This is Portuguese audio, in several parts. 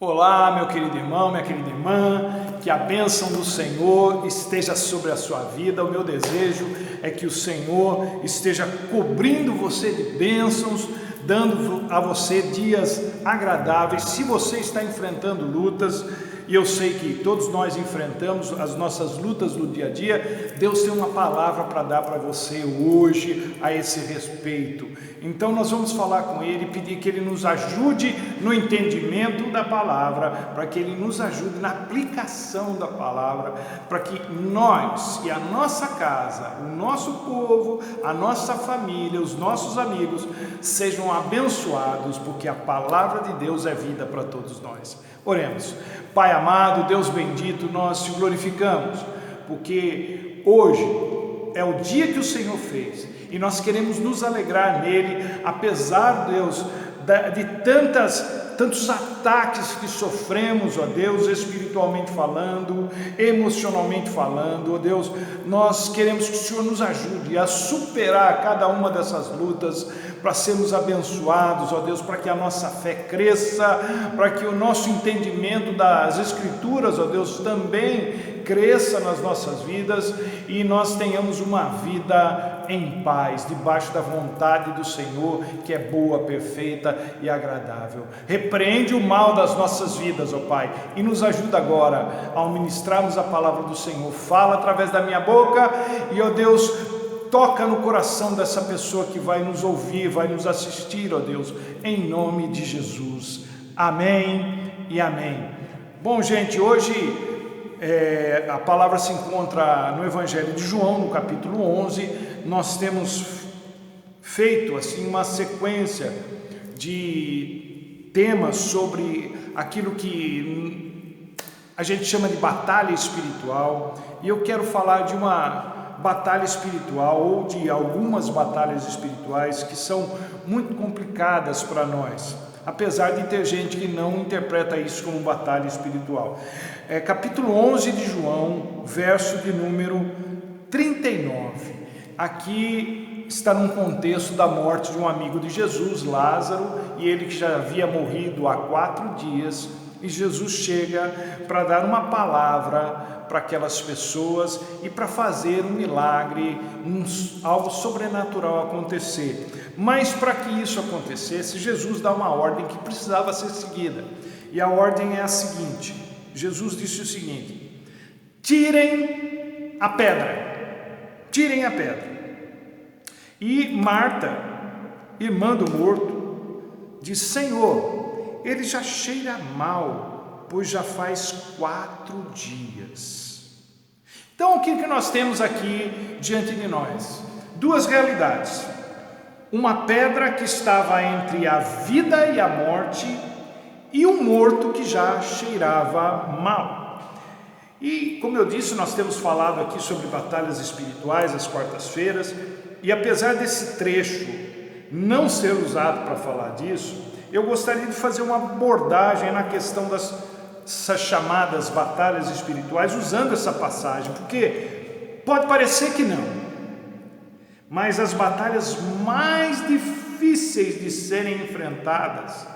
Olá, meu querido irmão, minha querida irmã, que a bênção do Senhor esteja sobre a sua vida. O meu desejo é que o Senhor esteja cobrindo você de bênçãos, dando a você dias agradáveis. Se você está enfrentando lutas, e eu sei que todos nós enfrentamos as nossas lutas do dia a dia, Deus tem uma palavra para dar para você hoje a esse respeito. Então nós vamos falar com Ele, pedir que Ele nos ajude no entendimento da palavra, para que Ele nos ajude na aplicação da palavra, para que nós e a nossa casa, o nosso povo, a nossa família, os nossos amigos sejam abençoados, porque a palavra de Deus é vida para todos nós. Oremos. Pai amado, Deus bendito, nós te glorificamos, porque hoje é o dia que o Senhor fez e nós queremos nos alegrar nele, apesar, Deus, de tantos ataques que sofremos, ó Deus, espiritualmente falando, emocionalmente falando, ó Deus, nós queremos que o Senhor nos ajude a superar cada uma dessas lutas, para sermos abençoados, ó Deus, para que a nossa fé cresça, para que o nosso entendimento das Escrituras, ó Deus, também cresça nas nossas vidas e nós tenhamos uma vida em paz, debaixo da vontade do Senhor, que é boa, perfeita e agradável. Repreende o mal das nossas vidas, ó Pai, e nos ajuda agora ao ministrarmos a palavra do Senhor. Fala através da minha boca e, ó Deus, toca no coração dessa pessoa que vai nos ouvir, vai nos assistir, ó Deus, em nome de Jesus. Amém e amém. Bom, gente, hoje a palavra se encontra no Evangelho de João, no capítulo 11. Nós temos feito assim uma sequência de temas sobre aquilo que a gente chama de batalha espiritual, e eu quero falar de uma batalha espiritual, ou de algumas batalhas espirituais que são muito complicadas para nós, apesar de ter gente que não interpreta isso como batalha espiritual. Capítulo 11 de João, verso de número 39. Aqui está num contexto da morte de um amigo de Jesus, Lázaro, e ele que já havia morrido há 4 dias, e Jesus chega para dar uma palavra para aquelas pessoas e para fazer um milagre, algo sobrenatural acontecer. Mas para que isso acontecesse, Jesus dá uma ordem que precisava ser seguida. E a ordem é a seguinte: Jesus disse o seguinte: tirem a pedra, tirem a pedra. E Marta, irmã do morto, diz: Senhor, ele já cheira mal, pois já faz 4 dias. Então, o que nós temos aqui diante de nós? 2 realidades. Uma pedra que estava entre a vida e a morte, e um morto que já cheirava mal. E, como eu disse, nós temos falado aqui sobre batalhas espirituais às quartas-feiras, e apesar desse trecho não ser usado para falar disso, eu gostaria de fazer uma abordagem na questão dessas chamadas batalhas espirituais, usando essa passagem, porque pode parecer que não, mas as batalhas mais difíceis de serem enfrentadas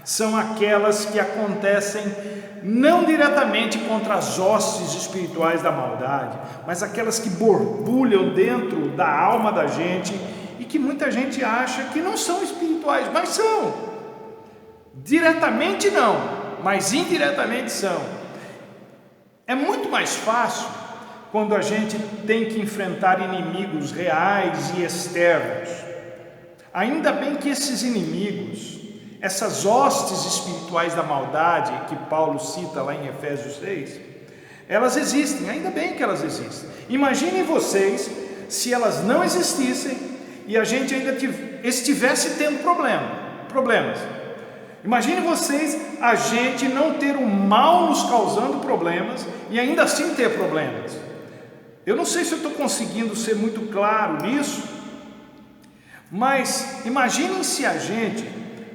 são aquelas que acontecem não diretamente contra as hostes espirituais da maldade, mas aquelas que borbulham dentro da alma da gente e que muita gente acha que não são espirituais, mas são. Diretamente não, mas indiretamente são. É muito mais fácil quando a gente tem que enfrentar inimigos reais e externos. Ainda bem que esses inimigos, essas hostes espirituais da maldade que Paulo cita lá em Efésios 6, elas existem, ainda bem que elas existem. Imaginem vocês se elas não existissem e a gente ainda estivesse tendo problemas. Imagine vocês a gente não ter o mal nos causando problemas e ainda assim ter problemas. Eu não sei se eu estou conseguindo ser muito claro nisso, mas imaginem se a gente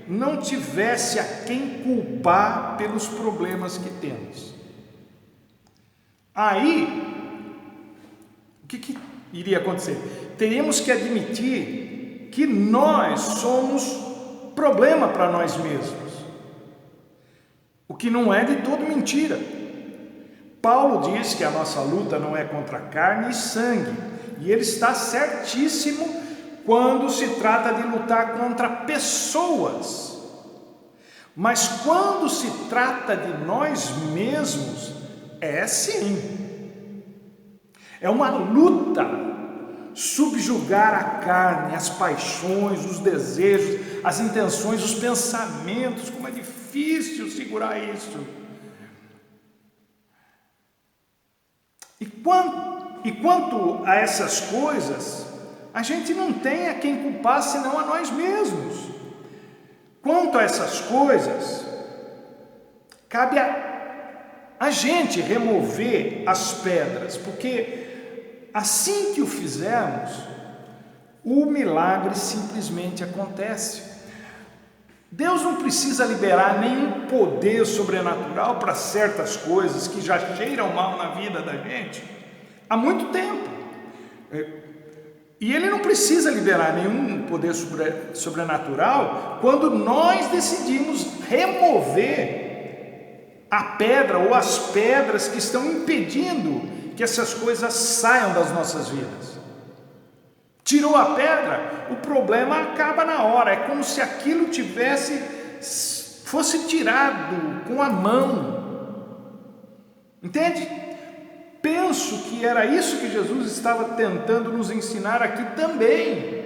não tivesse a quem culpar pelos problemas que temos. Aí, o que iria acontecer? Teríamos que admitir que nós somos problema para nós mesmos. o que não é de todo mentira. Paulo diz que a nossa luta não é contra carne e sangue, e ele está certíssimo quando se trata de lutar contra pessoas. Mas quando se trata de nós mesmos, é sim. É uma luta subjugar a carne, as paixões, os desejos, as intenções, os pensamentos. Como é difícil segurar isso. E quanto a essas coisas, a gente não tem a quem culpar senão a nós mesmos. Quanto a essas coisas, cabe a gente remover as pedras, porque assim que o fizermos, o milagre simplesmente acontece. Deus não precisa liberar nenhum poder sobrenatural para certas coisas que já cheiram mal na vida da gente há muito tempo. E Ele não precisa liberar nenhum poder sobrenatural quando nós decidimos remover a pedra ou as pedras que estão impedindo que essas coisas saiam das nossas vidas. Tirou a pedra, o problema acaba na hora. É como se aquilo fosse tirado com a mão. Entende? Penso que era isso que Jesus estava tentando nos ensinar aqui também.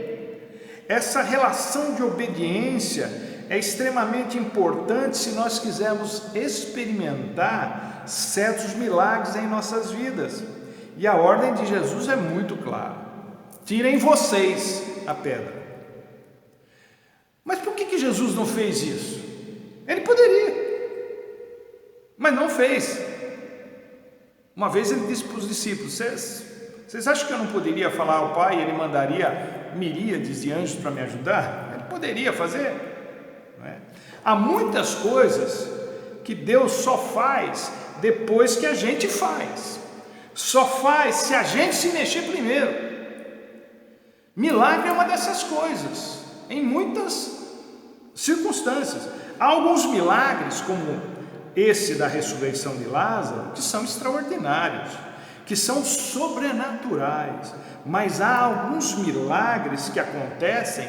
Essa relação de obediência é extremamente importante se nós quisermos experimentar certos milagres em nossas vidas. E a ordem de Jesus é muito clara: tirem vocês a pedra. Mas por que Jesus não fez isso? Ele poderia, mas não fez. Uma vez ele disse para os discípulos: vocês acham que eu não poderia falar ao Pai e Ele mandaria miríades de anjos para me ajudar? Ele poderia fazer, não é? Há muitas coisas que Deus só faz depois que a gente faz. Só faz se a gente se mexer primeiro. Milagre é uma dessas coisas, em muitas circunstâncias. Há alguns milagres, como esse da ressurreição de Lázaro, que são extraordinários, que são sobrenaturais, mas há alguns milagres que acontecem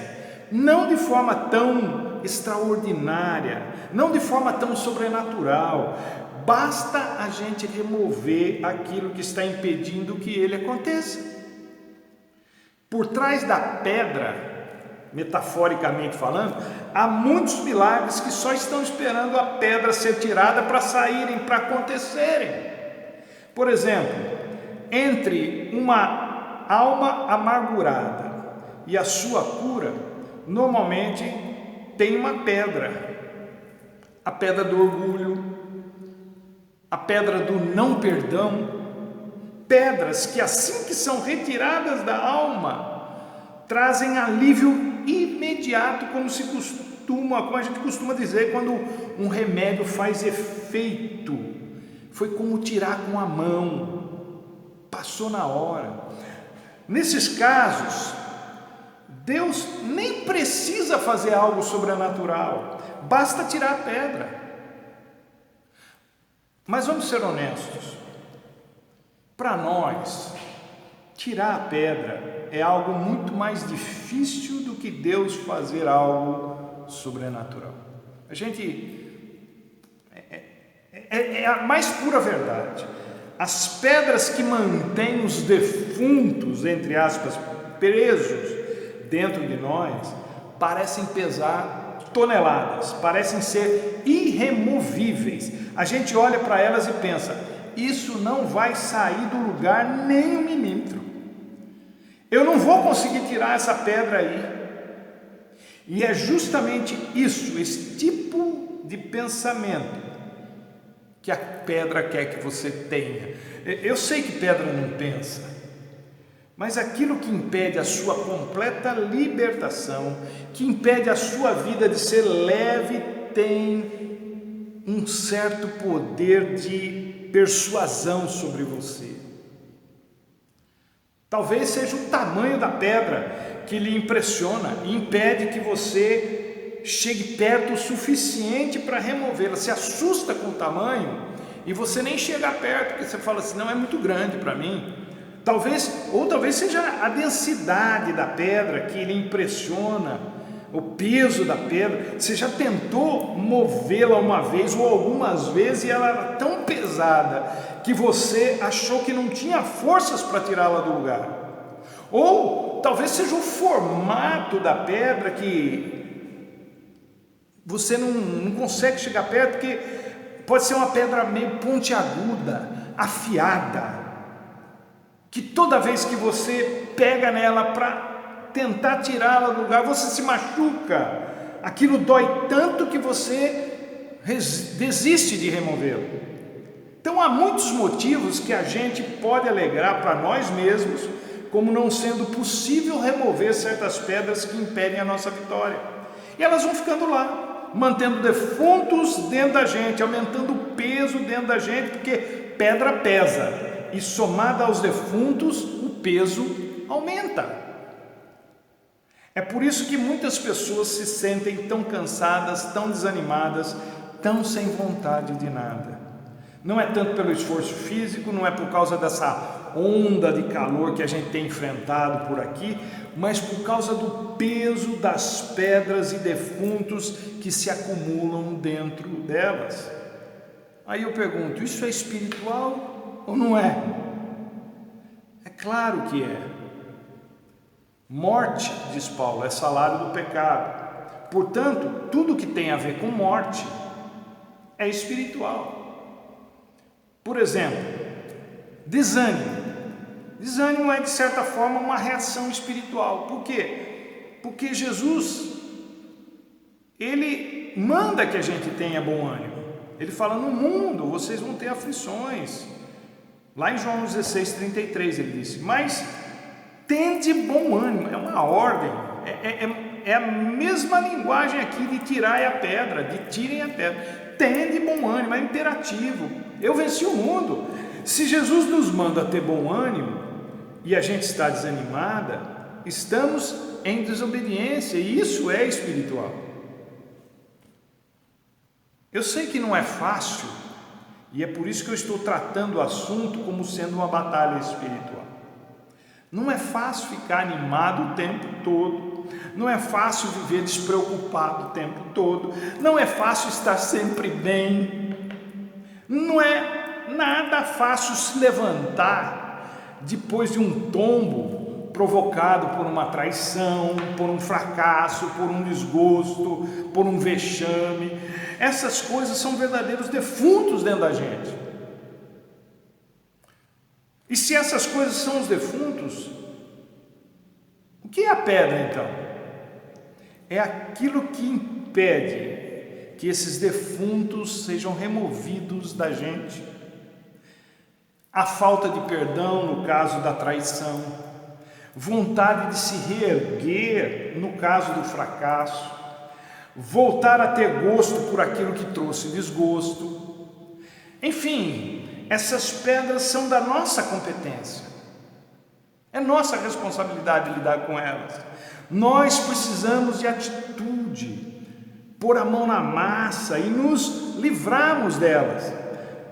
não de forma tão extraordinária, não de forma tão sobrenatural. Basta a gente remover aquilo que está impedindo que ele aconteça. Por trás da pedra, metaforicamente falando, há muitos milagres que só estão esperando a pedra ser tirada para saírem, para acontecerem. Por exemplo, entre uma alma amargurada e a sua cura, normalmente tem uma pedra. A pedra do orgulho, a pedra do não perdão, pedras que assim que são retiradas da alma, trazem alívio imediato, como a gente costuma dizer quando um remédio faz efeito. Foi como tirar com a mão, passou na hora. Nesses casos, Deus nem precisa fazer algo sobrenatural, basta tirar a pedra. Mas vamos ser honestos, para nós, tirar a pedra é algo muito mais difícil do que Deus fazer algo sobrenatural. A gente é a mais pura verdade. As pedras que mantêm os defuntos, entre aspas, presos dentro de nós, parecem pesar toneladas, parecem ser irremovíveis. A gente olha para elas e pensa: isso não vai sair do lugar nem um milímetro. Eu não vou conseguir tirar essa pedra aí. E é justamente isso, esse tipo de pensamento, que a pedra quer que você tenha. Eu sei que pedra não pensa, mas aquilo que impede a sua completa libertação, que impede a sua vida de ser leve, tem um certo poder de persuasão sobre você. Talvez seja o tamanho da pedra que lhe impressiona e impede que você chegue perto o suficiente para removê-la. Se assusta com o tamanho e você nem chega perto, porque você fala assim, não, é muito grande para mim. Talvez seja a densidade da pedra que lhe impressiona, o peso da pedra. Você já tentou movê-la uma vez ou algumas vezes e ela era tão pesada que você achou que não tinha forças para tirá-la do lugar. Ou talvez seja o formato da pedra que você não consegue chegar perto, porque pode ser uma pedra meio pontiaguda, afiada, que toda vez que você pega nela para tentar tirá-la do lugar, você se machuca. Aquilo dói tanto que você desiste de removê-lo. Então há muitos motivos que a gente pode alegar para nós mesmos como não sendo possível remover certas pedras que impedem a nossa vitória. E elas vão ficando lá, mantendo defuntos dentro da gente, aumentando o peso dentro da gente, porque pedra pesa. E somada aos defuntos, o peso aumenta. É por isso que muitas pessoas se sentem tão cansadas, tão desanimadas, tão sem vontade de nada. Não é tanto pelo esforço físico, não é por causa dessa onda de calor que a gente tem enfrentado por aqui, mas por causa do peso das pedras e defuntos que se acumulam dentro delas. Aí eu pergunto, isso é espiritual ou não é? É claro que é. Morte, diz Paulo, é salário do pecado. Portanto, tudo que tem a ver com morte é espiritual. Por exemplo, desânimo. Desânimo é, de certa forma, uma reação espiritual. Por quê? Porque Jesus, Ele manda que a gente tenha bom ânimo. Ele fala, no mundo vocês vão ter aflições. Lá em João 16:33 ele disse, mas tende bom ânimo. É uma ordem, é a mesma linguagem aqui de tirar a pedra, de tirem a pedra. Tende bom ânimo, é imperativo. Eu venci o mundo. Se Jesus nos manda ter bom ânimo e a gente está desanimada, estamos em desobediência, e isso é espiritual. Eu sei que não é fácil, e é por isso que eu estou tratando o assunto como sendo uma batalha espiritual. Não é fácil ficar animado o tempo todo, não é fácil viver despreocupado o tempo todo, não é fácil estar sempre bem, não é nada fácil se levantar depois de um tombo provocado por uma traição, por um fracasso, por um desgosto, por um vexame. Essas coisas são verdadeiros defuntos dentro da gente. E se essas coisas são os defuntos, o que é a pedra então? É aquilo que impede que esses defuntos sejam removidos da gente. A falta de perdão no caso da traição, vontade de se reerguer no caso do fracasso, voltar a ter gosto por aquilo que trouxe desgosto. Enfim, essas pedras são da nossa competência. É nossa responsabilidade lidar com elas. Nós precisamos de atitude, pôr a mão na massa e nos livrarmos delas.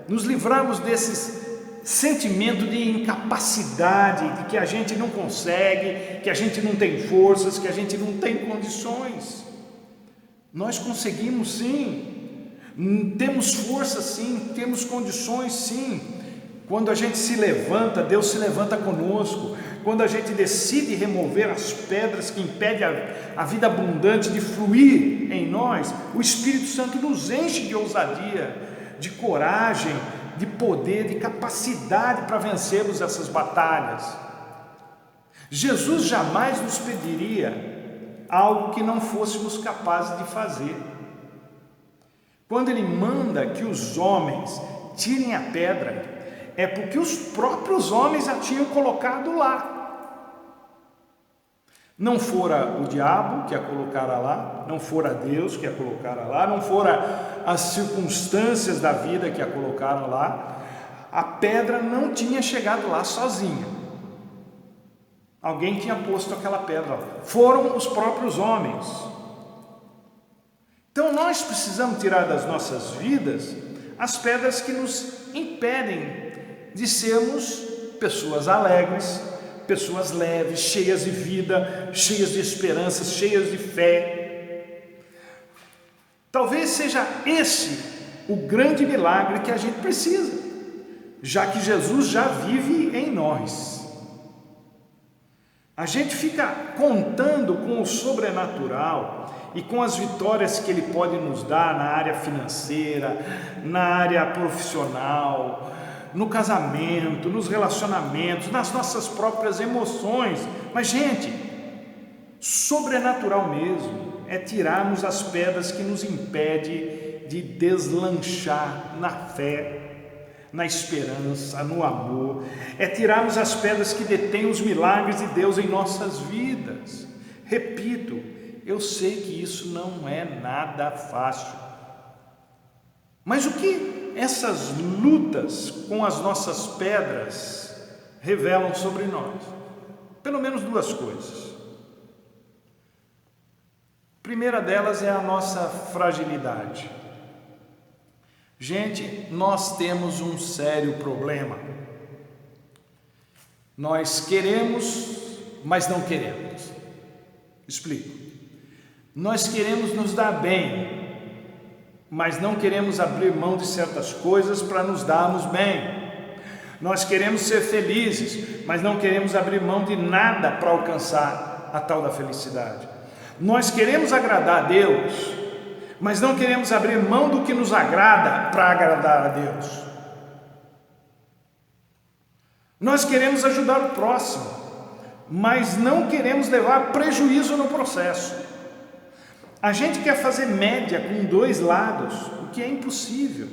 Nos livrarmos desses sentimento de incapacidade, de que a gente não consegue, que a gente não tem forças, que a gente não tem condições. Nós conseguimos sim, temos força sim, temos condições sim. Quando a gente se levanta, Deus se levanta conosco. Quando a gente decide remover as pedras que impedem a vida abundante de fluir em nós, o Espírito Santo nos enche de ousadia, de coragem, de poder, de capacidade para vencermos essas batalhas. Jesus jamais nos pediria algo que não fôssemos capazes de fazer. Quando Ele manda que os homens tirem a pedra, é porque os próprios homens a tinham colocado lá. Não fora o diabo que a colocara lá, não fora Deus que a colocara lá, não fora as circunstâncias da vida que a colocaram lá. A pedra não tinha chegado lá sozinha. Alguém tinha posto aquela pedra lá. Foram os próprios homens. Então nós precisamos tirar das nossas vidas as pedras que nos impedem de sermos pessoas alegres, pessoas leves, cheias de vida, cheias de esperança, cheias de fé. Talvez seja esse o grande milagre que a gente precisa, já que Jesus já vive em nós. A gente fica contando com o sobrenatural e com as vitórias que Ele pode nos dar na área financeira, na área profissional, no casamento, nos relacionamentos, nas nossas próprias emoções. Mas, gente, sobrenatural mesmo é tirarmos as pedras que nos impedem de deslanchar na fé, na esperança, no amor. É tirarmos as pedras que detêm os milagres de Deus em nossas vidas. Repito, eu sei que isso não é nada fácil. Mas o que essas lutas com as nossas pedras revelam sobre nós? Pelo menos duas coisas. A primeira delas é a nossa fragilidade. Gente, nós temos um sério problema. Nós queremos, mas não queremos. Explico. Nós queremos nos dar bem, mas não queremos abrir mão de certas coisas para nos darmos bem. Nós queremos ser felizes, mas não queremos abrir mão de nada para alcançar a tal da felicidade. Nós queremos agradar a Deus, mas não queremos abrir mão do que nos agrada para agradar a Deus. Nós queremos ajudar o próximo, mas não queremos levar prejuízo no processo. A gente quer fazer média com dois lados, o que é impossível.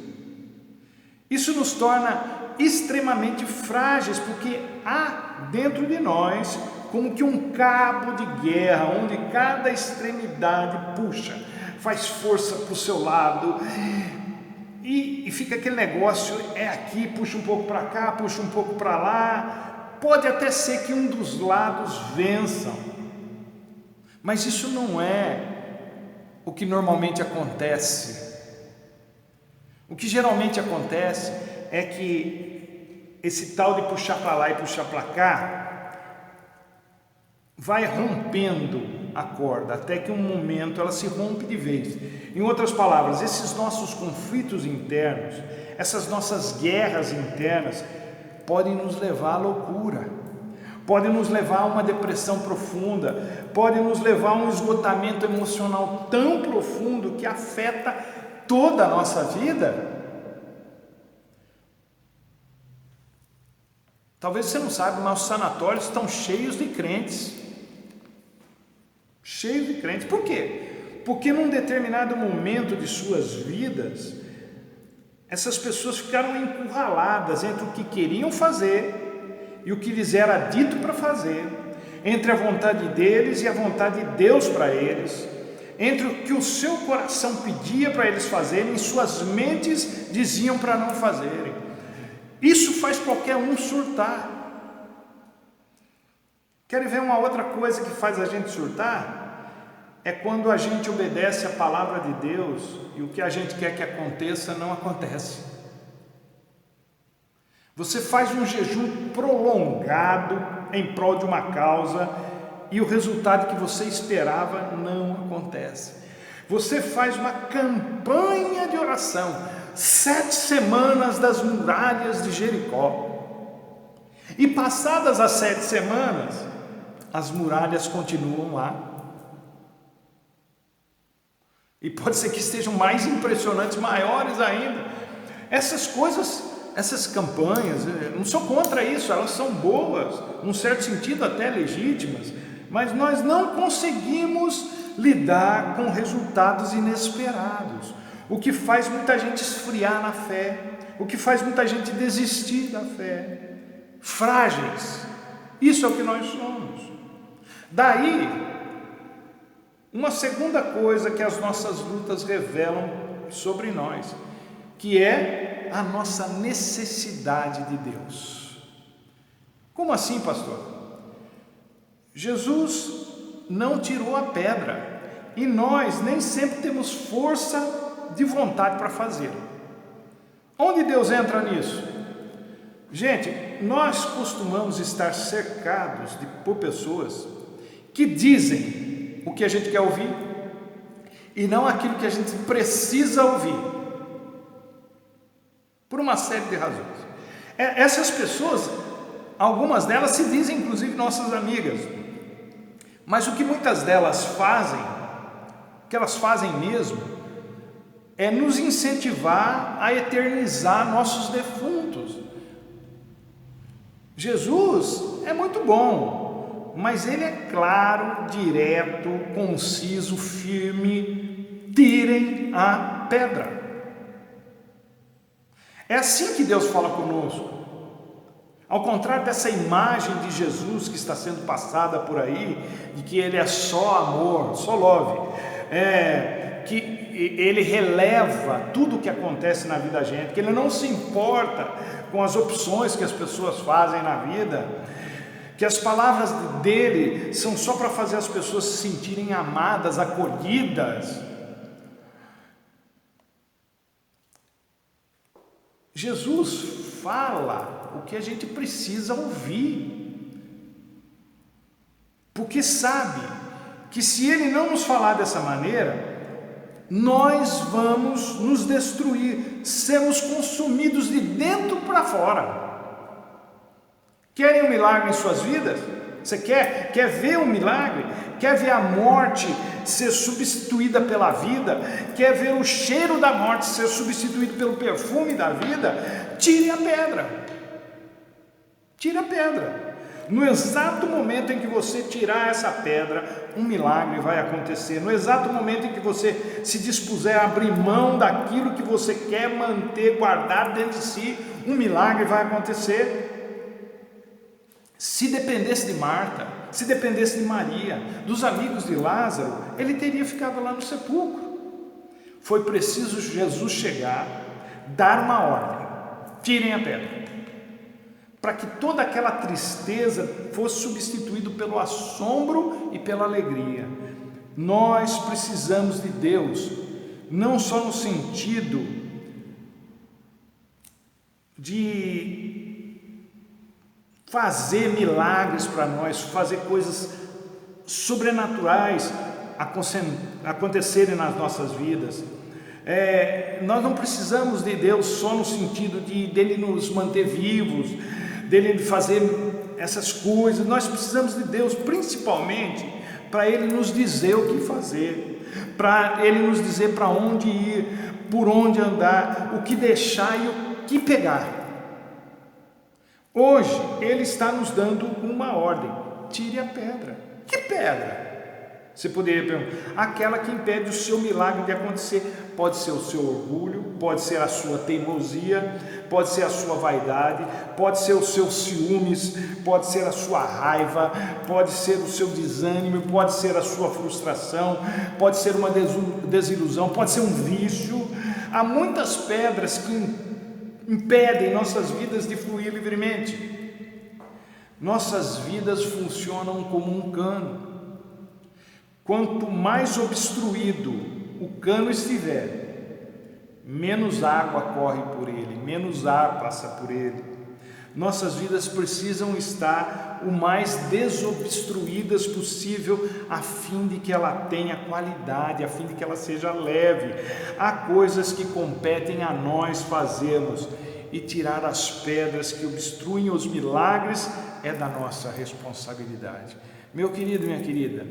Isso nos torna extremamente frágeis, porque há dentro de nós como que um cabo de guerra, onde cada extremidade puxa, faz força para o seu lado, e fica aquele negócio, é aqui, puxa um pouco para cá, puxa um pouco para lá. Pode até ser que um dos lados vençam, mas isso não é o que normalmente acontece. O que geralmente acontece é que esse tal de puxar para lá e puxar para cá vai rompendo a corda, até que um momento ela se rompe de vez. Em outras palavras, esses nossos conflitos internos, essas nossas guerras internas podem nos levar à loucura, podem nos levar a uma depressão profunda, podem nos levar a um esgotamento emocional tão profundo que afeta toda a nossa vida. Talvez você não saiba, mas os sanatórios estão cheios de crentes. Cheios de crentes. Por quê? Porque num determinado momento de suas vidas, essas pessoas ficaram encurraladas entre o que queriam fazer e o que lhes era dito para fazer, entre a vontade deles e a vontade de Deus para eles, entre o que o seu coração pedia para eles fazerem e suas mentes diziam para não fazerem. Isso faz qualquer um surtar. Querem ver uma outra coisa que faz a gente surtar? É quando a gente obedece a palavra de Deus e o que a gente quer que aconteça não acontece. Você faz um jejum prolongado em prol de uma causa e o resultado que você esperava não acontece. Você faz uma campanha de oração, 7 semanas das muralhas de Jericó, e passadas as 7 semanas, as muralhas continuam lá. E pode ser que estejam mais impressionantes, maiores ainda. Essas coisas, essas campanhas, não sou contra isso, elas são boas, num certo sentido até legítimas, mas nós não conseguimos lidar com resultados inesperados, o que faz muita gente esfriar na fé, o que faz muita gente desistir da fé. Frágeis, isso é o que nós somos. Daí, uma segunda coisa que as nossas lutas revelam sobre nós, que é a nossa necessidade de Deus. Como assim, pastor? Jesus não tirou a pedra, e nós nem sempre temos força de vontade para fazê-lo. Onde Deus entra nisso? Gente, nós costumamos estar cercados por pessoas que dizem o que a gente quer ouvir e não aquilo que a gente precisa ouvir, por uma série de razões. Essas pessoas, algumas delas se dizem inclusive nossas amigas, mas o que muitas delas fazem, que elas fazem mesmo, é nos incentivar a eternizar nossos defuntos. Jesus é muito bom, mas ele é claro, direto, conciso, firme: tirem a pedra. É assim que Deus fala conosco. Ao contrário dessa imagem de Jesus que está sendo passada por aí, de que ele é só amor, só love, que ele releva tudo o que acontece na vida da gente, que ele não se importa com as opções que as pessoas fazem na vida, que as palavras dele são só para fazer as pessoas se sentirem amadas, acolhidas. Jesus fala o que a gente precisa ouvir, porque sabe que se ele não nos falar dessa maneira, nós vamos nos destruir, sermos consumidos de dentro para fora. Querem um milagre em suas vidas? Você quer ver um milagre? Quer ver a morte ser substituída pela vida? Quer ver o cheiro da morte ser substituído pelo perfume da vida? Tire a pedra. Tire a pedra. No exato momento em que você tirar essa pedra, um milagre vai acontecer. No exato momento em que você se dispuser a abrir mão daquilo que você quer manter guardado dentro de si, um milagre vai acontecer. Se dependesse de Marta, se dependesse de Maria, dos amigos de Lázaro, ele teria ficado lá no sepulcro. Foi preciso Jesus chegar, dar uma ordem: tirem a pedra, para que toda aquela tristeza fosse substituída pelo assombro e pela alegria. Nós precisamos de Deus, não só no sentido de fazer milagres para nós, fazer coisas sobrenaturais acontecerem nas nossas vidas. Nós não precisamos de Deus só no sentido dele nos manter vivos, dele fazer essas coisas. Nós precisamos de Deus principalmente para ele nos dizer o que fazer, para ele nos dizer para onde ir, por onde andar, o que deixar e o que pegar. Hoje ele está nos dando uma ordem: tire a pedra. Que pedra? Você poderia perguntar: aquela que impede o seu milagre de acontecer. Pode ser o seu orgulho, pode ser a sua teimosia, pode ser a sua vaidade, pode ser os seus ciúmes, pode ser a sua raiva, pode ser o seu desânimo, pode ser a sua frustração, pode ser uma desilusão, pode ser um vício. Há muitas pedras que impedem nossas vidas de fluir livremente. Nossas vidas funcionam como um cano. Quanto mais obstruído o cano estiver, menos água corre por ele, menos ar passa por ele. Nossas vidas precisam estar o mais desobstruídas possível, a fim de que ela tenha qualidade, a fim de que ela seja leve. Há coisas que competem a nós fazermos, e tirar as pedras que obstruem os milagres é da nossa responsabilidade. Meu querido, minha querida,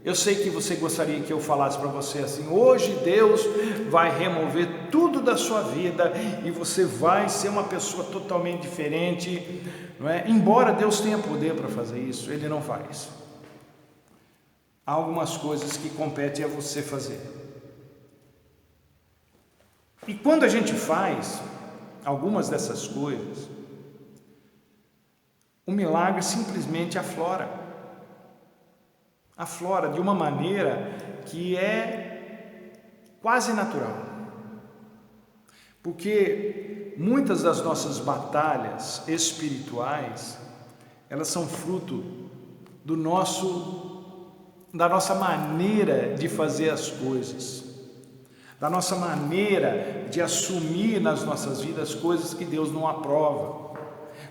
eu sei que você gostaria que eu falasse para você assim: hoje Deus vai remover tudo da sua vida e você vai ser uma pessoa totalmente diferente, não é? Embora Deus tenha poder para fazer isso, Ele não faz. Há algumas coisas que competem a você fazer. E quando a gente faz algumas dessas coisas, o milagre simplesmente aflora de uma maneira que é quase natural, porque muitas das nossas batalhas espirituais, elas são fruto do nosso da nossa maneira de fazer as coisas, da nossa maneira de assumir nas nossas vidas coisas que Deus não aprova,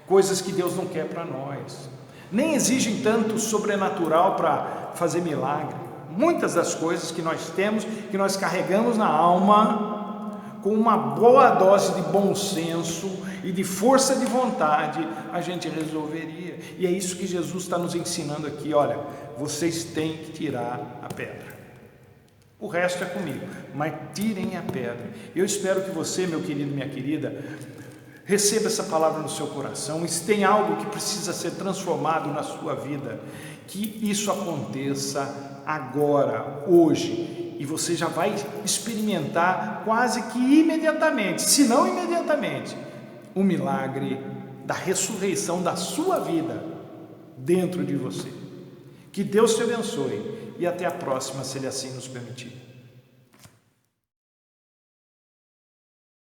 coisas que Deus não quer para nós. Nem exigem tanto sobrenatural para fazer milagre. Muitas das coisas que nós temos, que nós carregamos na alma, com uma boa dose de bom senso e de força de vontade, a gente resolveria. E é isso que Jesus está nos ensinando aqui. Olha, vocês têm que tirar a pedra. O resto é comigo, mas tirem a pedra. Eu espero que você, meu querido, minha querida, receba essa palavra no seu coração. Se tem algo que precisa ser transformado na sua vida, que isso aconteça agora, hoje, e você já vai experimentar quase que imediatamente, se não imediatamente, o milagre da ressurreição da sua vida dentro de você. Que Deus te abençoe e até a próxima, se Ele assim nos permitir.